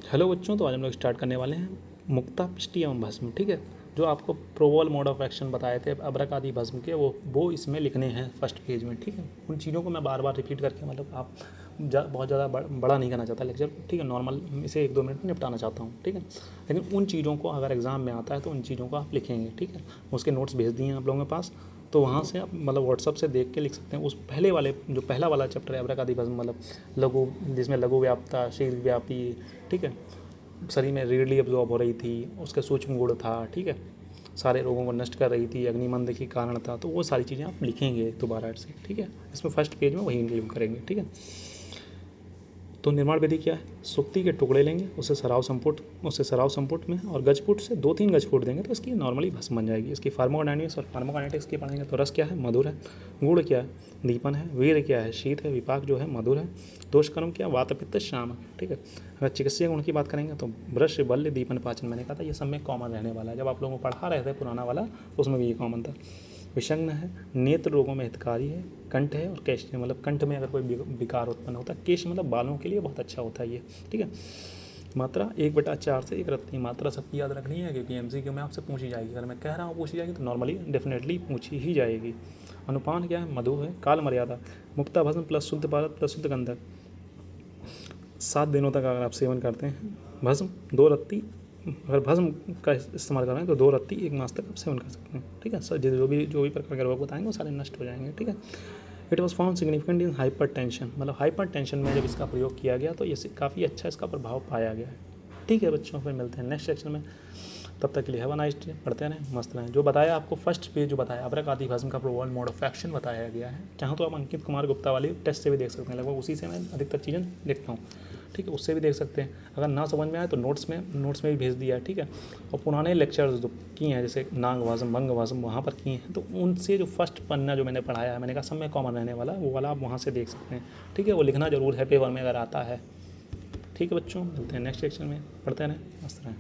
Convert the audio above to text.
Hello बच्चों, तो आज हम लोग स्टार्ट करने वाले हैं मुक्ता पिष्टी एवं भस्म। ठीक है, जो आपको प्रोबल मोड ऑफ एक्शन बताए थे अब्रक आदि भस्म के, वो इसमें लिखने हैं फर्स्ट पेज में। ठीक है, उन चीज़ों को मैं बार बार रिपीट करके मतलब आप बहुत ज़्यादा बड़ा नहीं करना चाहता लेक्चर। ठीक है, नॉर्मल इसे 1-2 मिनट में निपटाना चाहता हूँ। ठीक है, लेकिन उन चीज़ों को अगर एग्ज़ाम में आता है तो उन चीज़ों को आप लिखेंगे। ठीक है, उसके नोट्स भेज दिए हैं आप लोगों के पास, तो वहाँ से आप मतलब व्हाट्सअप से देख के लिख सकते हैं। उस पहले वाले जो पहला वाला चैप्टर है अब्रक आदि भस्म, मतलब लघु, जिसमें लघु व्याप्ता, शीघ्र व्यापी, ठीक है, शरीर में रीडली अब्जॉर्ब हो रही थी, उसका सूक्ष्म गुण था। ठीक है, सारे रोगों को नष्ट कर रही थी, अग्निमंद के कारण था। तो वो सारी चीज़ें आप लिखेंगे दोबारा से। ठीक है, इसमें फर्स्ट पेज में वही इंक्लूड करेंगे। ठीक है, तो निर्माण विधि क्या है? सुक्ति के टुकड़े लेंगे, उससे सराव संपुट में और गजपुट से 2-3 गजपुट देंगे तो इसकी नॉर्मली भस्म बन जाएगी। इसकी फार्माकोडायनेमिक्स और फार्माकोकाइनेटिक्स की पढ़ेंगे तो रस क्या है? मधुर है। गुण क्या है? दीपन है। वीर क्या है? शीत है। विपाक जो है मधुर है। दोष कर्म क्या? वात पित्त शाम है। ठीक है, अगर चिकित्सीय गुण की बात करेंगे तो ब्रश बल्य दीपन पाचन, मैंने कहा था ये सब में कॉमन रहने वाला है। जब आप लोगों को पढ़ा रहे थे पुराना वाला तो उसमें भी ये कॉमन था। विषंग है, नेत्र रोगों में हितकारी है। कंठ है और केश, मतलब कंठ में अगर कोई विकार उत्पन्न होता है। केश मतलब बालों के लिए बहुत अच्छा होता है ये। ठीक है, मात्रा 1/4 से 1 रत्ती। मात्रा सबकी याद रखनी है क्योंकि एमसीक्यू में आपसे पूछी जाएगी। अगर मैं कह रहा हूँ पूछी जाएगी तो नॉर्मली डेफिनेटली पूछी ही जाएगी। अनुपान क्या है? मधु है। काल मर्यादा, मुक्ता भस्म प्लस शुद्ध पारद प्लस शुद्ध गंधक, 7 दिनों तक अगर आप सेवन करते हैं भस्म 2 रत्ती, अगर भस्म का इस्तेमाल कर रहे हैं तो 2 रत्ती 1 मास तक आप सेवन कर सकते हैं। ठीक है, सर जो भी प्रकार के रोग बताएंगे वो सारे नष्ट हो जाएंगे। ठीक है, it was found significant in hyper tension, मतलब हाइपर टेंशन में जब इसका प्रयोग किया गया तो ये काफ़ी अच्छा इसका प्रभाव पाया गया है। ठीक है बच्चों, फिर मिलते हैं नेक्स्ट सेक्शन में। तब तक के लिए हैव अ नाइस डे। पढ़ते रहें, मस्त रहें। जो बताया आपको फर्स्ट पेज जो बताया अब्रक आदि भस्म का प्रोबल मोड ऑफ एक्शन बताया गया है। चाहो तो आप अंकित कुमार गुप्ता वाली टेस्ट से भी देख सकते हैं, लगभग उसी से मैं अधिकतर चीज़ें लिखता हूँ। ठीक है, उससे भी देख सकते हैं। अगर ना समझ में आए तो नोट्स में भी भेज दिया है। ठीक है, और पुराने लेक्चर्स जो किए हैं जैसे नाग वाजम भंग वाजम वहाँ पर किए हैं, तो उनसे जो फर्स्ट पन्ना जो मैंने पढ़ाया है, मैंने कहा सब में कॉमन रहने वाला, वो वाला आप वहाँ से देख सकते हैं। ठीक है, वो लिखना जरूर है पेपर में अगर आता है। ठीक है बच्चों, मिलते हैं नेक्स्ट सेक्शन में। पढ़ते रहें, मस्त रहें।